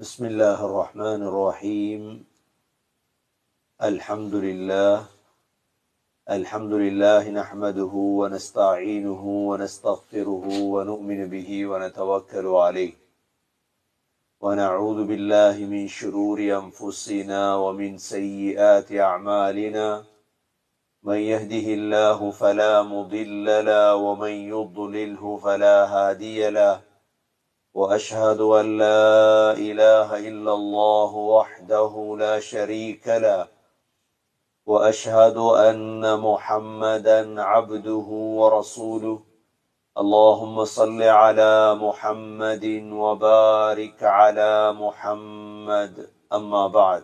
بسم الله الرحمن الرحيم. الحمد لله نحمده ونستعينه ونستغفره ونؤمن به ونتوكل عليه ونعوذ بالله من شرور أنفسنا ومن سيئات أعمالنا، من يهده الله فلا مضل له ومن يضلله فلا هادي له، وأشهد أن لا إله إلا الله وحده لا شريك له، وأشهد أن محمدا عبده ورسوله. اللهم صل على محمد وبارك على محمد. أما بعد،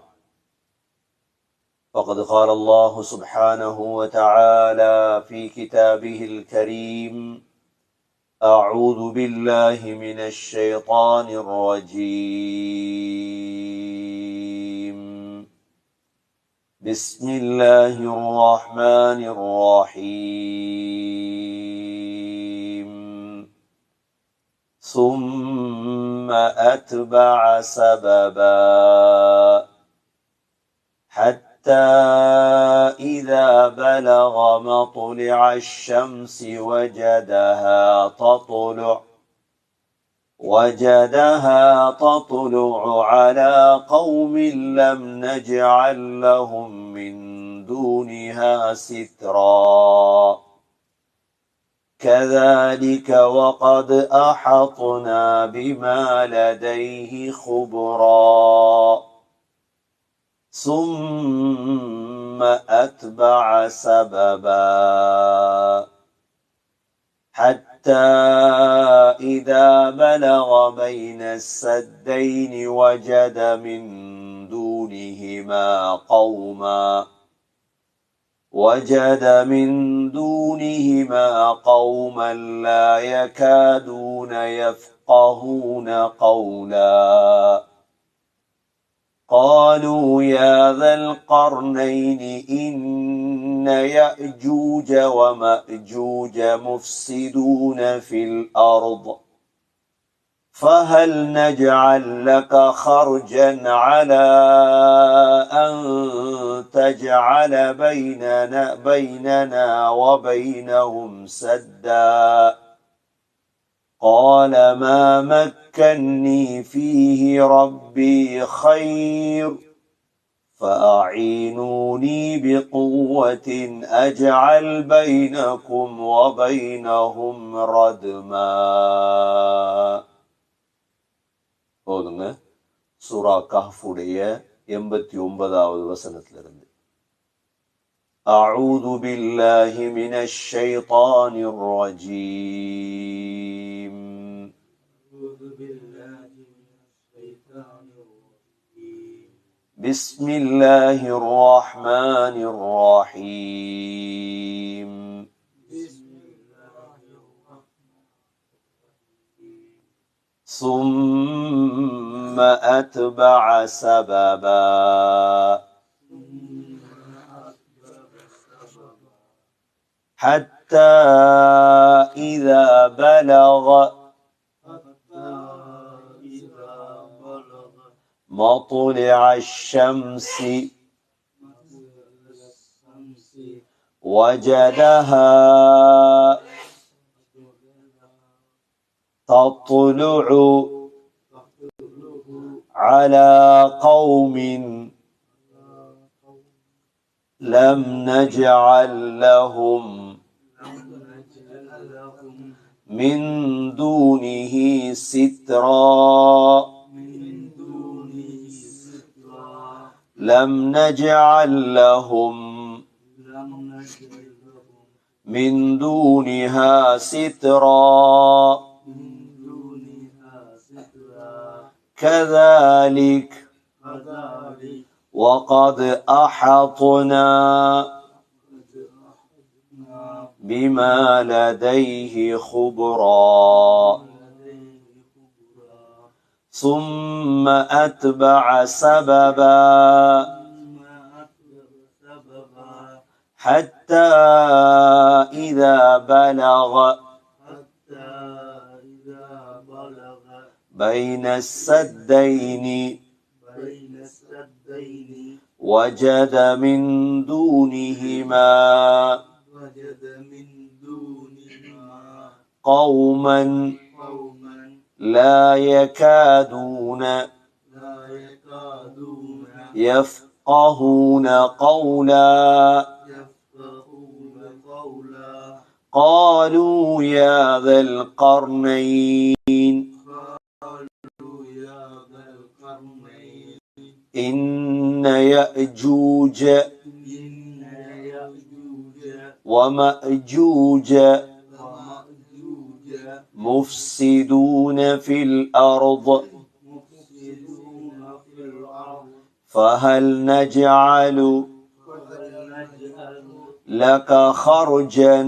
فقد قال الله سبحانه وتعالى في كتابه الكريم: أعوذ بالله من الشيطان الرجيم. بسم الله الرحمن الرحيم. ثم أتبع سببا حتى إذا بلغ مطلع الشمس وجدها تطلع على قوم لم نجعل لهم من دونها سترا، كذلك وقد أحطنا بما لديه خبرا. ثم أتبع سببا حتى إذا بلغ بين السدين وجد من دونهما قوما لا يكادون يفقهون قولا. قالوا يا ذا القرنين إن يأجوج ومأجوج مفسدون في الأرض، فهل نجعل لك خرجا على أن تجعل بيننا وبينهم سدا؟ قال ما مكني فيه ربي خير، فأعينوني بقوة أجعل بينكم وبينهم ردما. போதுங்க. சூரா கஹ்ஃபுடைய 89வது வசனத்திலிருந்து. أعوذ بالله من الشيطان الرجيم. بسم الله الرحمن الرحيم. ثم أتبع سببا حتى إذا بلغ مطلع الشمس وجدها تطلع على قوم لم نجعل لهم من دونه سترا. لم نجعل لهم من دونها سترا، كذلك وقد أحطنا بما لديه خبرا. ثم أتبع سببا حتى إذا بلغ بين السدين وجد من دونهما قوما لا يكادون يفقهون قولا قالوا يا ذا القرنين إن يأجوج ومأجوج مفسدون في الأرض فهل نجعل لك خرجا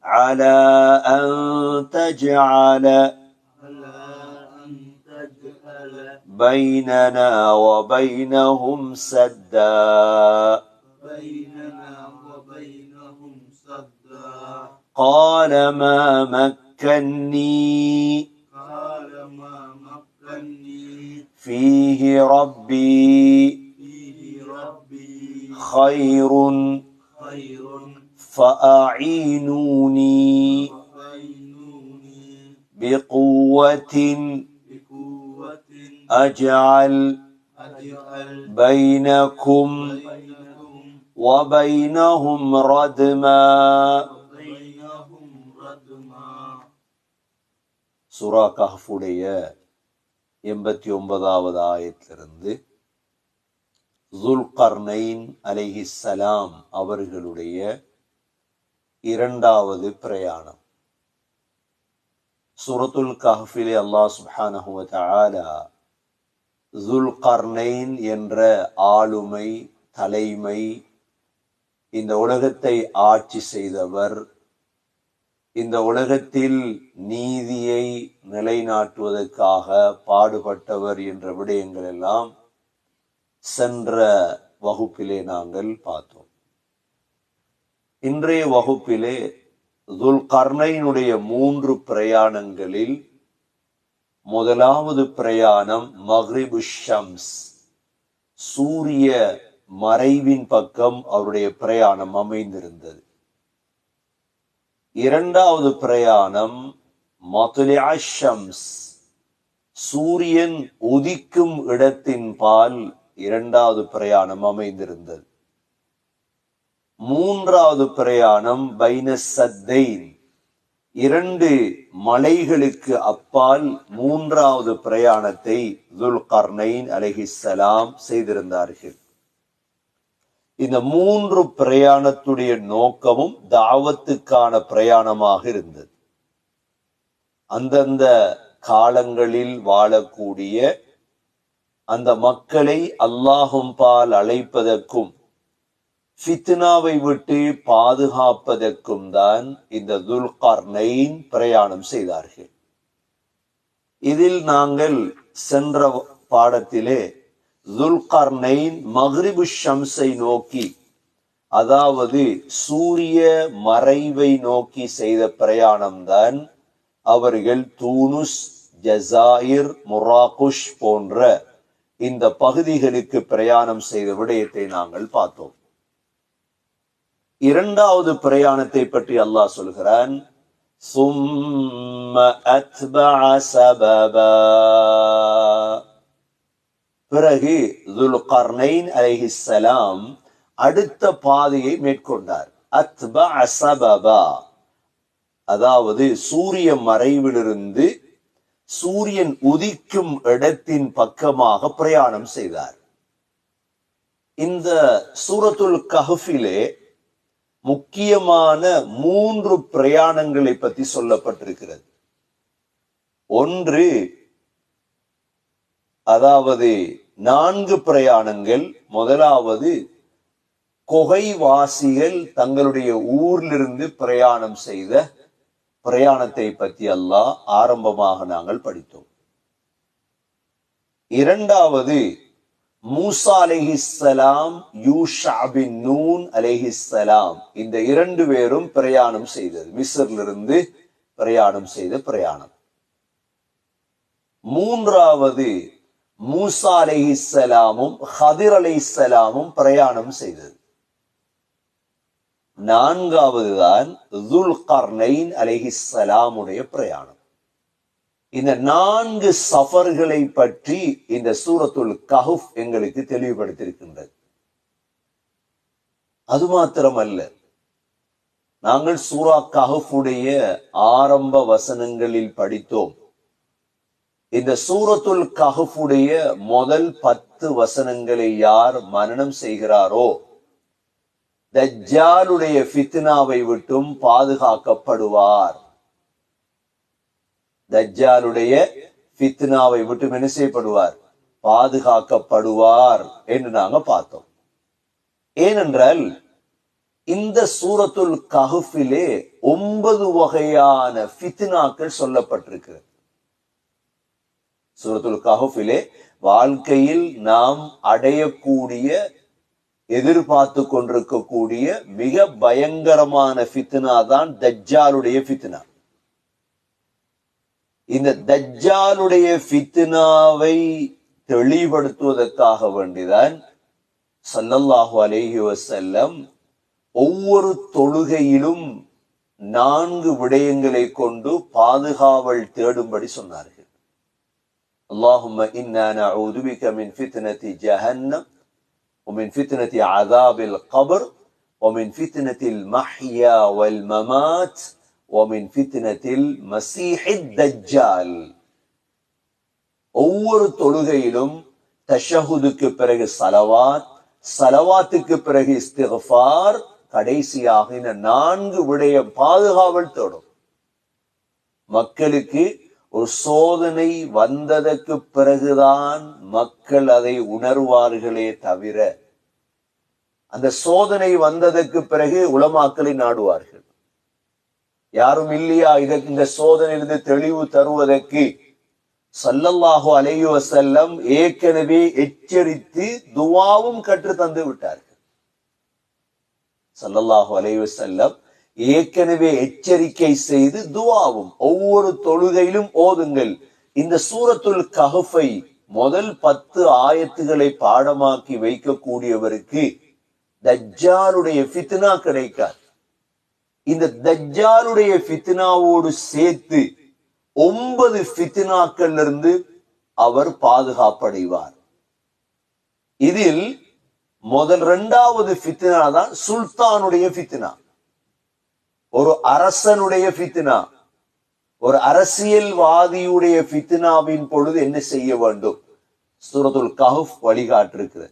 على أن تجعل بيننا وبينهم سدا قال ما مكني فيه ربي خير فأعينوني بقوة أجعل بينكم وبينهم ردما. சூரா கஹ்ஃபுடைய 89வது ஆயத்திலிருந்து ஸுல்கர்னைன் அலைஹிஸ்ஸலாம் அவர்களுடைய இரண்டாவது பிரயாணம். சூரத்துல் கஹ்ஃபிலே அல்லாஹ் சுப்ஹானஹு வ தஆலா ஸுல்கர்னைன் என்ற ஆளுமை, தலைமை, இந்த உலகத்தை ஆட்சி செய்தவர், இந்த உலகத்தில் நீதியை நிலைநாட்டுவதற்காக பாடுபட்டவர் என்ற விடயங்கள் எல்லாம் சென்ற வகுப்பிலே நாங்கள் பார்த்தோம். இன்றைய வகுப்பிலே ஸுல்கர்னைனுடைய 3 பிரயாணங்களில் முதலாவது பிரயாணம் மக்ரிபு ஷம்ஸ், சூரிய மறைவின் பக்கம் அவருடைய பிரயாணம் அமைந்திருந்தது. இரண்டாவது பிரயாணம் மத்லிஅ ஷம்ஸ், சூரியன் உதிக்கும் இடத்தின் பால் இரண்டாவது பிரயாணம் அமைந்திருந்தது. மூன்றாவது பிரயாணம் பைன சத்தைன், 2 மலைகளுக்கு அப்பால் மூன்றாவது பிரயாணத்தை ஸுல்கர்னைன் அலைஹிஸ்ஸலாம் செய்திருந்தார்கள். இந்த 3 பிரயாணத்துடைய நோக்கமும் தாவத்துக்கான பிரயாணமாக இருந்தது. அந்தந்த காலங்களில் வாழக்கூடிய அந்த மக்களை அல்லாஹும் பால் அழைப்பதற்கும் ஃபித்னாவை விட்டு பாதுகாப்பதற்கும் தான் இந்த ஸுல்கர்னைன் பிரயாணம் செய்தார்கள். இதில் நாங்கள் சென்ற பாடத்திலே ஸுல்கர்னைன் மக்ரிபு ஷம்ஸை நோக்கி, அதாவது சூரிய மறைவை நோக்கி செய்த பிரயாணம்தான் அவர்கள் தூனுஸ், ஜஸாயிர், முராகுஷ் போன்ற இந்த பகுதிகளுக்கு பிரயாணம் செய்த விடயத்தை நாங்கள் பார்த்தோம். இரண்டாவது பிரயாணத்தை பற்றி அல்லாஹ் சொல்கிறான், சும்ம அத்பஅ சபபா, பிறகு ஸுல்கர்னைன் அலைஹிஸ்ஸலாம் அடுத்த பாதையை மேற்கொண்டார். அத்பஅ சபபா, அதாவது சூரிய மறைவிலிருந்து சூரியன் உதிக்கும் இடத்தின் பக்கமாக பிரயாணம் செய்தார். இந்த சூரத்துல் கஹ்ஃபிலே முக்கியமான 3 பிரயாணங்களை பற்றி சொல்லப்பட்டிருக்கிறது. ஒன்று, அதாவது 4 பிரயாணங்கள். முதலாவது, கொகைவாசிகள் தங்களுடைய ஊரிலிருந்து பிரயாணம் செய்த பிரயாணத்தை பற்றி அல்லாஹ் ஆரம்பமாக நாங்கள் படித்தோம். இரண்டாவது, மூசா அலைஹிஸ்ஸலாம், யூஷா பின் நூன் அலைஹிஸ்ஸலாம், இந்த 2 பேரும் பிரயாணம் செய்தது, மிஸ்ரிலிருந்து பிரயாணம் செய்த பிரயாணம். மூன்றாவது மூசா அலைஹிஸ்ஸலாமும் ஹதிர் அலைஹிஸ்ஸலாமும் பிரயாணம் செய்தது. நான்காவதுதான் துல்கர்னைன் அலைஹிஸ்ஸலாமுடைய பிரயாணம். இந்த 4 சஃபர்களை பற்றி இந்த சூரத்துல் கஹ்ஃப் எங்களுக்கு தெளிவுபடுத்தியிருக்கின்றது. அது மாத்திரமல்ல, நாங்கள் சூரா கஹ்ஃபுடைய ஆரம்ப வசனங்களில் படித்தோம். இந்த சூரத்துல் கஹ்ஃபுடைய முதல் 10 வசனங்களை யார் மனனம் செய்கிறாரோ தஜ்ஜாலுடைய ஃபித்னாவை விட்டும் பாதுகாக்கப்படுவார். தஜ்ஜாலுடைய ஃபித்னாவை விட்டும் என்ன செய்யப்படுவார்? பாதுகாக்கப்படுவார் என்று நாங்க பார்த்தோம். ஏனென்றால் இந்த சூரத்துல் கஹ்ஃபிலே 9 வகையான ஃபித்னாக்கள் சொல்லப்பட்டிருக்கிறது. சூரத்துல் கஹ்ஃபிலே வாழ்க்கையில் நாம் அடையக்கூடிய, எதிர்பார்த்து கொண்டிருக்கக்கூடிய மிக பயங்கரமான ஃபித்னா தான் தஜ்ஜாலுடைய ஃபித்னா. இந்த தஜ்ஜாலுடைய ஃபித்னாவை தெளிவுபடுத்துவதற்காக வேண்டிதான் ஸல்லல்லாஹு அலைஹி வஸல்லம் ஒவ்வொரு தொழுகையிலும் 4 விடயங்களை கொண்டு பாதுகாவல் தேடும்படி சொன்னார்கள். அல்லாஹும்ம இன்னா நஊது பிக மின் ஃபித்னதி ஜஹன்னம் ومن فتنة عذاب القبر ومن فتنة المحيا والممات ومن فتنة المسيح الدجال. ஒவ்வொரு தொழுகையிலும் தஷஹுதுக்கு பிறகு சலவாத், சலவாத்துக்கு பிறகு இஸ்திக்ஃபார், கடைசியாக இந்த 4 விடயம் பாதுகாவல் தேடும். மக்களுக்கு ஒரு சோதனை வந்ததற்கு பிறகுதான் மக்கள் அதை உணர்வார்களே தவிர, அந்த சோதனை வந்ததற்கு பிறகு உலமாக்களை நாடுவார்கள். யாரும் இல்லையா இந்த சோதனையிலிருந்து தெளிவு தருவதற்கு? ஸல்லல்லாஹு அலைஹி வஸல்லம் ஏற்கனவே எச்சரித்து துஆவும் கற்று தந்து விட்டார்கள். ஸல்லல்லாஹு அலைஹி வஸல்லம் ஏற்கனவே எச்சரிக்கை செய்து துஆவும் ஒவ்வொரு தொழுகையிலும் ஓதுங்கள். இந்த சூரத்துல் கஹ்ஃபை முதல் 10 ஆயத்துகளை பாடமாக்கி வைக்கக்கூடியவருக்கு தஜ்ஜாலுடைய ஃபித்னா கிடைக்காது. இந்த தஜ்ஜாலுடைய ஃபித்னாவோடு சேர்த்து 9 ஃபித்னாக்கள் இருந்து அவர் பாதுகாப்படைவார். இதில் முதல் 2வது ஃபித்னா தான் சுல்தானுடைய ஃபித்னா. ஒரு அரசனுடைய ஃபித்னா, ஒரு அரசியல்வாதியுடைய ஃபித்னாவின் பொழுது என்ன செய்ய வேண்டும்? சூரத்துல் கஹ்ஃப் வழிகாட்டிருக்கிறது.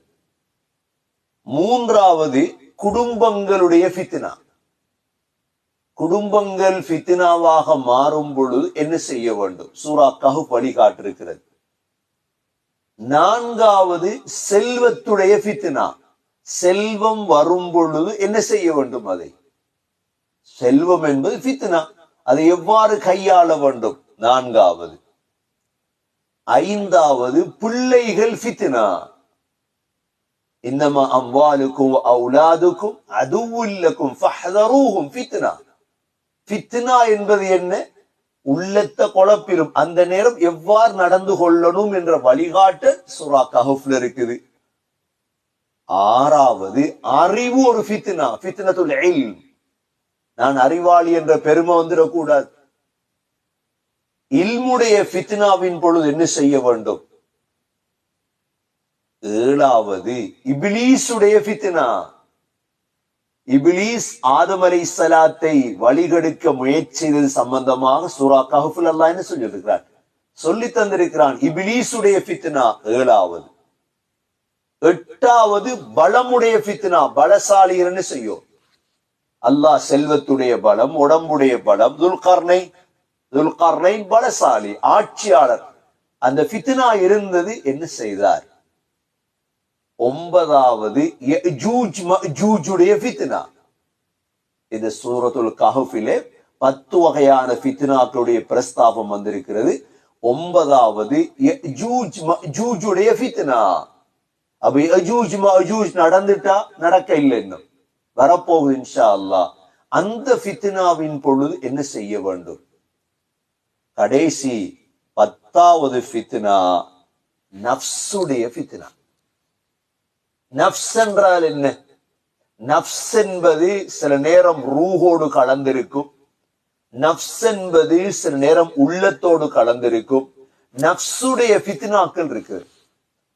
3வது குடும்பங்களுடைய ஃபித்னா. குடும்பங்கள் ஃபித்னாவாக மாறும் பொழுது என்ன செய்ய வேண்டும்? சூரா கஹ்ஃப் வழிகாட்டிருக்கிறது. 4வது செல்வத்துடைய ஃபித்னா. செல்வம் வரும் பொழுது என்ன செய்ய வேண்டும்? அதை செல்வம் என்பது ஃபித்னா, அதை எவ்வாறு கையாள வேண்டும்? 4வது. 5வது பிள்ளைகள் ஃபித்னா. இன்னமா அம்வாலுக்கும் அவுலாதுக்கும் அதுவுல் லக்கும் ஃபஹ்தரூஹும் ஃபித்னா. ஃபித்னா என்பது என்ன? உள்ளத்தை குழப்பிடும். அந்த நேரம் எவ்வாறு நடந்து கொள்ளணும் என்ற வழிகாட்டு சூரா கஹ்ஃப்ல இருக்குது. 6வது அறிவு ஒரு ஃபித்னா, ஃபித்னத்துல் இல்ம். நான் அறிவாளி என்ற பெருமை வந்துடக்கூடாது. இல்முடைய ஃபித்னாவின் பொழுது என்ன செய்ய வேண்டும்? 7வது இப்லீசுடைய ஃபித்னா. இப்லீஸ் ஆதம் அலைஹிஸ்ஸலாத்தை வழிகெடுக்க முயற்சியது சம்பந்தமாக சூரா கஹ்ஃப்ல அல்லாஹ் என்ன சொல்லியிருக்கிறார்? சொல்லி தந்திருக்கிறான். இப்லீசுடைய ஃபித்னா 7வது. 8வது பலமுடைய ஃபித்னா. பலசாலிகள் என்ன செய்யும்? அல்லாஹ் செல்வத்துடைய பலம், உடம்புடைய பலம். துல்கர்னைன் பலசாலி, ஆட்சியாளர். அந்த ஃபித்னா இருந்தது. என்ன செய்தார்? 9வது யஜூஜ் மஜூஜுடைய ஃபித்னா. இந்த சூரத்துல் கஹ்ஃபிலே 10 வகையான ஃபித்னாக்களுடைய பிரஸ்தாபம் வந்திருக்கிறது. 9வது யஜூஜ் மஜூஜுடைய ஃபித்னா. அப்ப யஜூஜ் மஜூஜ் நடந்துட்டா நடக்க இல்லை, இன்னும் வரப்போகுது இன்ஷா அல்லாஹ். அந்த ஃபித்னாவின் பொழுது என்ன செய்ய வேண்டும்? கடைசி 10வது ஃபித்னா நஃப்ஸுடைய ஃபித்னா. நஃப்ஸ் என்றால் என்ன? நஃப்ஸ் என்பது சில நேரம் ரூஹோடு கலந்திருக்கும், நஃப்ஸ் என்பது சில நேரம் உள்ளத்தோடு கலந்திருக்கும். நஃப்ஸுடைய ஃபித்னாக்கள் இருக்கு.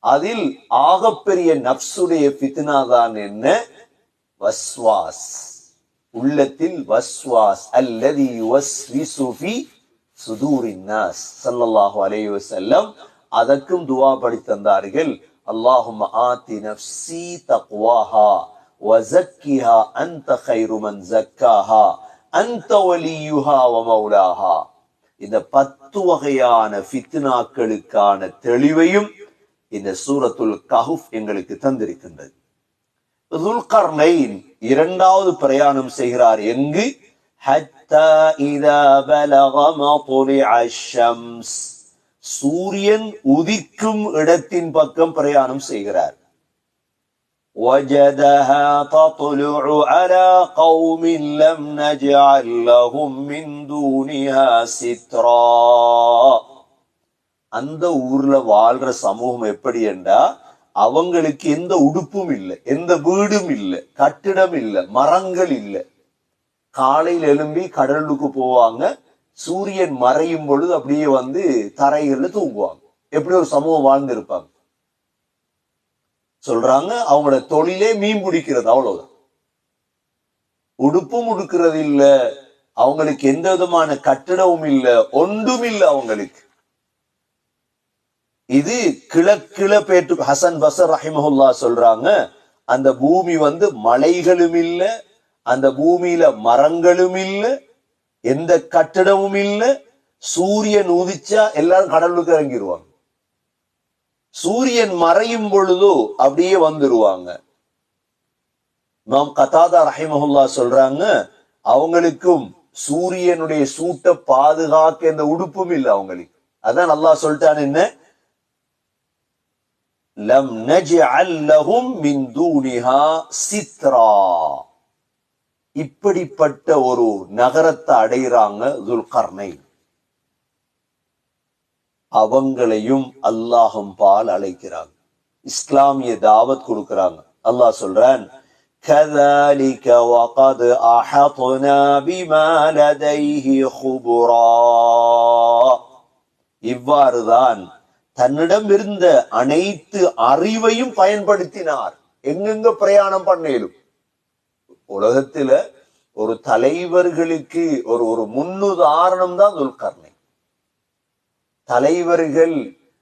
அதில் ஆகப்பெரிய நஃப்ஸுடைய ஃபித்னா தான் என்ன? வஸ்வாஸ். உள்ளத்தில் வஸ்வாஸ். அல்லதி யுவஸ்விசு ஃபீ சுதூரின் நாஸ். ஸல்லல்லாஹு அலைஹி வஸல்லம் அதற்கும் துஆ படி தந்தார்கள். அல்லாஹும்ம ஆதி நஃப்ஸி தக்வாஹா வஸக்கிஹா அன்த கைரு மன் ஸக்காஹா அன்த வலியுஹா வ மௌலாஹா. இந்த 10 வகையான ஃபித்னாக்களுக்கான தெளிவையும் இந்த சூரத்துல் கஹஃப் எங்களுக்கு தந்திருக்கின்றது. துல்கர்னைன் 2வது பிரயாணம் செய்கிறார். எங்கு? ஹத்தா இதா பலக மத்லிஅ ஷம்ஸ். சூரியன் உதிக்கும் இடத்தின் பக்கம் பிரயாணம் செய்கிறார். وجدها تطلع على قوم لم نجعل لهم من دونها سترا. அந்த ஊர்ல வாழ்ற சமூகம் எப்படி என்றா, அவங்களுக்கு எந்த உடுப்பும் இல்லை, எந்த வீடும் இல்லை, கட்டிடம் இல்லை, மரங்கள் இல்லை. காலையில் எழும்பி கடலுக்கு போவாங்க, சூரியன் மறையும் பொழுது அப்படியே வந்து தரைகள்ல தூங்குவாங்க. எப்படி ஒரு சமூகம் வாழ்ந்திருப்பாங்க சொல்றாங்க. அவங்களோட தொழிலே மீன் பிடிக்கிறது, அவ்வளவுதான். உடுப்பும் உடுக்கிறது இல்ல, அவங்களுக்கு எந்த விதமான கட்டிடமும் இல்ல, ஒன்றும் இல்லை அவங்களுக்கு. இது கிழக்கிழ பேட்டு ஹசன் பஸர் ரஹிமஹுல்லா சொல்றாங்க, அந்த பூமி வந்து மலைகளும் இல்ல, அந்த பூமியில மரங்களும் இல்ல, எந்த கட்டிடமும் இல்ல. சூரியன் உதிச்சா எல்லாரும் கடலுக்கு இறங்கிடுவாங்க, சூரியன் மறையும் பொழுதோ அப்படியே வந்துருவாங்க. இமாம் கதாதா ரஹிமஹுல்லா சொல்றாங்க, அவங்களுக்கும் சூரியனுடைய சூட்டை பாதுகாக்க எந்த உடுப்பும் இல்லை அவங்களுக்கு. அதான் அல்லாஹ் சொல்லிட்டான், என்ன? லம் நஜ்அல் லஹும் மின் தூனிஹா சித்ரா. இப்படிப்பட்ட ஒரு நகரத்தை அடைகிறாங்க துல்கர்னைன். அவங்களையும் அல்லாஹும் பால் அழைக்கிறாங்க, இஸ்லாமிய தாவத் கொடுக்கிறாங்க. அல்லாஹ் சொல்றான், كذلك وقد أحطنا بما لديه خبرا. இவ்வாறுதான் தன்னிடம் இருந்த அனைத்து அறிவையும் பயன்படுத்தினார். எங்கெங்க பிரயாணம் பண்ணேலும். உலகத்துல ஒரு தலைவர்களுக்கு ஒரு முன்னுதாரணம் தான் துல்கர்னைன். தலைவர்கள்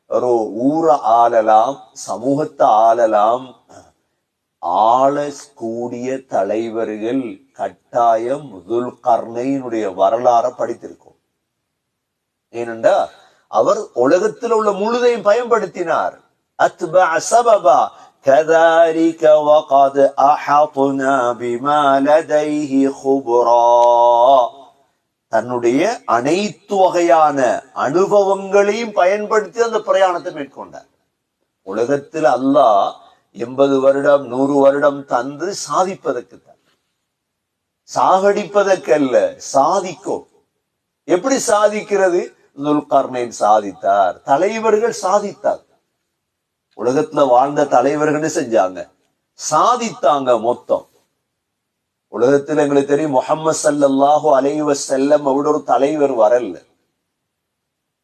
ஒரு ஊரை ஆளலாம், சமூகத்தை ஆளலாம். ஆளக்கூடிய தலைவர்கள் கட்டாயம் துல்கர்னைனுடைய வரலாறை படித்திருக்கும். ஏனென்றா அவர் உலகத்தில் உள்ள முழுதையும் பயன்படுத்தினார். அத்பஅ சபபா كذلك وقد أحطنا بما لديه خبرا. தன்னுடைய அனைத்து வகையான அனுபவங்களையும் பயன்படுத்தி அந்த பிரயாணத்தை மேற்கொண்டார். உலகத்தில் அல்லாஹ் 80 வருடம் 100 வருடம் தந்து சாதிப்பதற்கு தான், சாகடிப்பதற்கல்ல, சாதிக்கும். எப்படி சாதிக்கிறது? துல்கர்னைன் சாதித்தார், தலைவர்கள் சாதித்தார். உலகத்துல வாழ்ந்த தலைவர்கள் செஞ்சாங்க, சாதித்தாங்க. மொத்தம் உலகத்துல எங்களுக்கு தெரியும், முஹம்மது ஸல்லல்லாஹு அலைஹி வஸல்லம் அவரோட ஒரு தலைவர் வரல.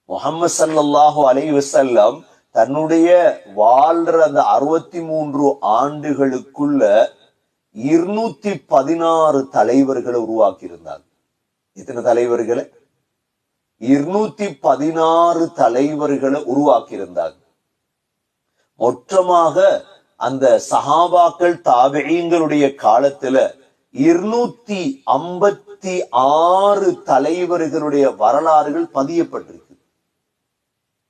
முஹம்மது ஸல்லல்லாஹு அலைஹி வஸல்லம் தன்னுடைய வாழ்ற அந்த 63 ஆண்டுகளுக்குள்ள 216 தலைவர்களை உருவாக்கி இருந்தாங்க. எத்தனை தலைவர்களை? 216 தலைவர்களை உருவாக்கி இருந்தாங்க. மொத்தமாக அந்த சஹாபாக்கள் தாபிஈன்களுடைய காலத்துல 256 தலைவர்களுடைய வரலாறுகள் பதியப்பட்டிருக்கு.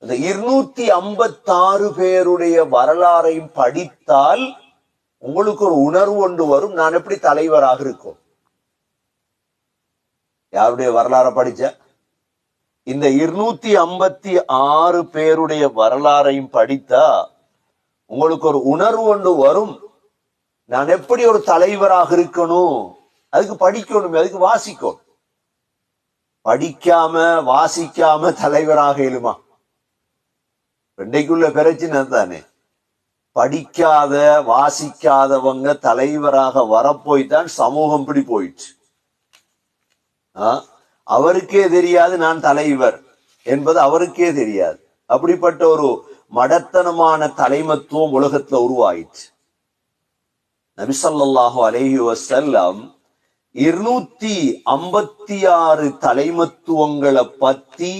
அந்த 256 பேருடைய வரலாறையும் படித்தால் உங்களுக்கு ஒரு உணர்வு ஒன்று வரும், நான் எப்படி தலைவராக இருக்கும். யாருடைய வரலாறை படிச்ச? இந்த 256 பேருடைய வரலாறையும் படித்தா உங்களுக்கு ஒரு உணர்வு ஒன்று வரும், நான் எப்படி ஒரு தலைவராக இருக்கணும். அதுக்கு படிக்கணும், அதுக்கு வாசிக்கணும். படிக்காம வாசிக்காம தலைவராக இயலுமா? இன்றைக்குள்ள பிரச்சனை தானே, படிக்காத வாசிக்காதவங்க தலைவராக வரப்போய்தான் சமூகம் இப்படி போயிடுச்சு. அவருக்கே தெரியாது நான் தலைவர் என்பது அவருக்கே தெரியாது. அப்படிப்பட்ட ஒரு மடத்தனமான தலைமத்துவம் உலகத்துல உருவாயிடுச்சு. நபி ஸல்லல்லாஹு அலைஹி வஸல்லம் 256 தலைமத்துவங்களை பத்தி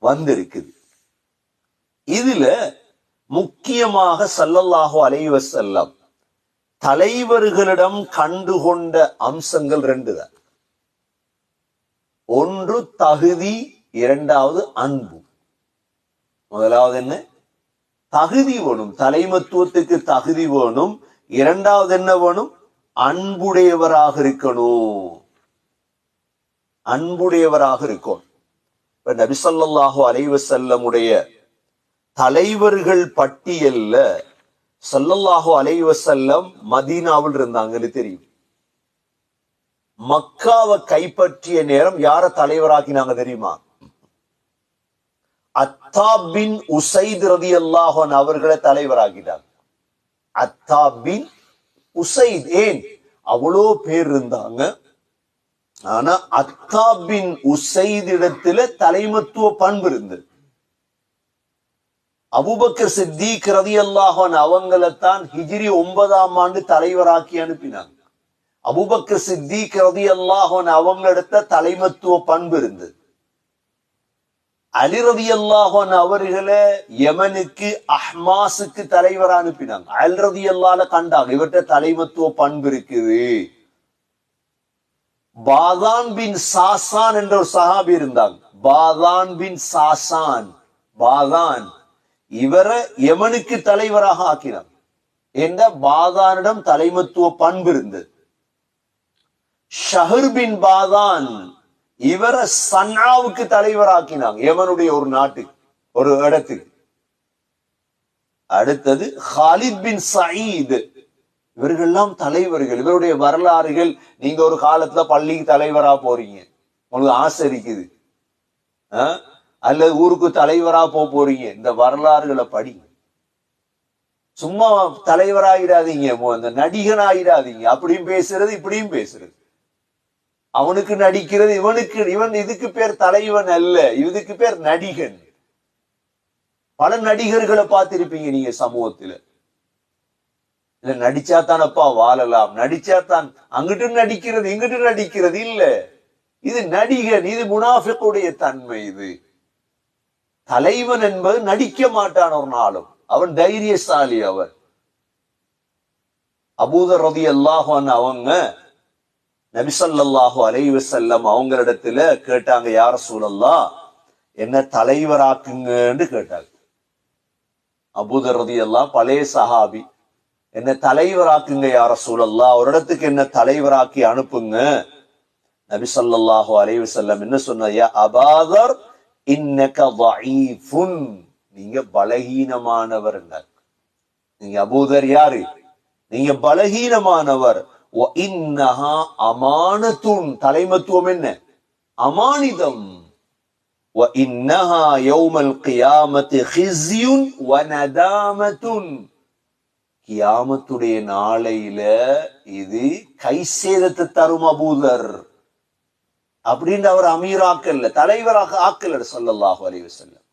வந்திருக்குது. இதுல முக்கியமாக ஸல்லல்லாஹு அலைஹி வஸல்லம் தலைவர்களிடம் கண்டுகொண்ட அம்சங்கள் 2 தான். ஒன்று தகுதி, இரண்டாவது அன்பு. முதலாவது என்ன? தகுதி வேணும், தலைமத்துவத்துக்கு தகுதி வேணும். இரண்டாவது என்ன வேணும்? அன்புடையவராக இருக்கணும். அன்புடையவராக இருக்கும். இப்ப நபி ஸல்லல்லாஹு அலைஹி வஸல்லமுடைய தலைவர்கள் பட்டியல்ல ஸல்லல்லாஹு அலைஹி வஸல்லம் மதீனாவில் இருந்தாங்கன்னு தெரியும். மக்காவை கைப்பற்றிய நேரம் யார தலைவராக்கினாங்க தெரியுமா? அத்தாப் பின் உசைத் ரலியல்லாஹு அன்ஹு அவர்களை தலைவராக்கிட்டாங்க. அத்தாப் பின் உசைத். ஏன் அவ்வளோ பேர் இருந்தாங்க, ஆனா அத்தாப் பின் உசைத் இடத்துல தலைமத்துவ பண்பு இருந்தது. அபூபக்கர் சித்திக் ரலியல்லாஹு அன்ஹு அவங்களைத்தான் ஹிஜ்ரி 9ஆம் ஆண்டு தலைவராக்கி அனுப்பினாங்க. அபூபக்கர் சித்திக் ரலியல்லாஹு அன்ஹு அவங்களிடத்த தலைமத்துவ பண்பு இருந்தது. அலி ரலியல்லாஹு அன்ஹு அவர்களை யமனுக்கு அஹ்மாஸுக்கு தலைவரா அனுப்பினாங்க. அலி ரலியல்லாஹு கண்டாங்க இவர்கிட்ட தலைமத்துவ பண்பு இருக்குது. பாதான் பின் சாசான் என்ற ஒரு சஹாபி இருந்தாங்க. பாதான் பின் சாசான், பாதான், இவரை யமனுக்கு தலைவராக ஆக்கினாங்க. என்ற பாதானிடம் தலைமத்துவ பண்பு இருந்தது. ஷஹர் பின் பாதான், இவரை சன்னாவுக்கு தலைவராக்கினாங்க, யமனுடைய ஒரு நாட்டுக்கு, ஒரு இடத்துக்கு. அடுத்தது ஹாலித் பின் சயீத், இவர்கள்லாம் தலைவர்கள். இவருடைய வரலாறுகள், நீங்க ஒரு காலத்துல பள்ளிக்கு தலைவரா போறீங்க, உங்களுக்கு ஆசை இருக்குது, அல்லது ஊருக்கு தலைவரா போறீங்க, இந்த வரலாறுகளை படி. சும்மா தலைவராயிடாதீங்க, இந்த நடிகன் ஆயிடாதீங்க. அப்படியும் பேசுறது இப்படியும் பேசுறது, அவனுக்கு நடிக்கிறது, இவன் இதுக்கு பேர் தலைவன் அல்ல, இதுக்கு பேர் நடிகன். பல நடிகர்களை பார்த்திருப்பீங்க நீங்க சமூகத்துல. இல்ல நடிச்சாத்தானப்பா வாழலாம், நடிச்சாத்தான் அங்கிட்டு நடிக்கிறது இங்கிட்டு நடிக்கிறது இல்ல. இது நடிகன், இது முனாஃபிக்குடைய தன்மை. இது தலைவன் என்பது நடிக்க மாட்டான் ஒரு நாளும், அவன் தைரியசாலி. அவர் அபூதர் ரலியல்லாஹு அன்ஹு அவங்க நபி ஸல்லல்லாஹு அலைஹி வஸல்லம் அவங்களிடத்துல கேட்டாங்க, யா ரசூலல்லாஹ் என்ன தலைவராக்குங்கன்னு கேட்டாங்க. அபூதர் ரலியல்லாஹு பழைய சஹாபி, என்ன தலைவராக்குங்க யா ரசூலல்லாஹ், ஒரு இடத்துக்கு என்ன தலைவராக்கி அனுப்புங்க. நபி ஸல்லல்லாஹு அலைஹி வஸல்லம் என்ன சொன்னார்? யா அபாதர் இன்னக ضعீஃபுன், நீங்க பலகீனமானவர். நீங்க அபூதர் யாரு? நீங்க பலகீனமானவர். وَإِنَّهَا أَمَانَةٌ, தலைமத்துவம் என்ன? அமானிதம். وَإِنَّهَا يَوْمَ الْقِيَامَةِ خِزْيٌ وَنَدَامَةٌ, கியாமத்துடைய நாளையில இது கை சேதத்தை தரும் அபூதர் அப்படின்னு அவர் அமீராக்கல்ல, தலைவராக ஆக்கல்ல ஸல்லல்லாஹு அலைஹி வஸல்லம்.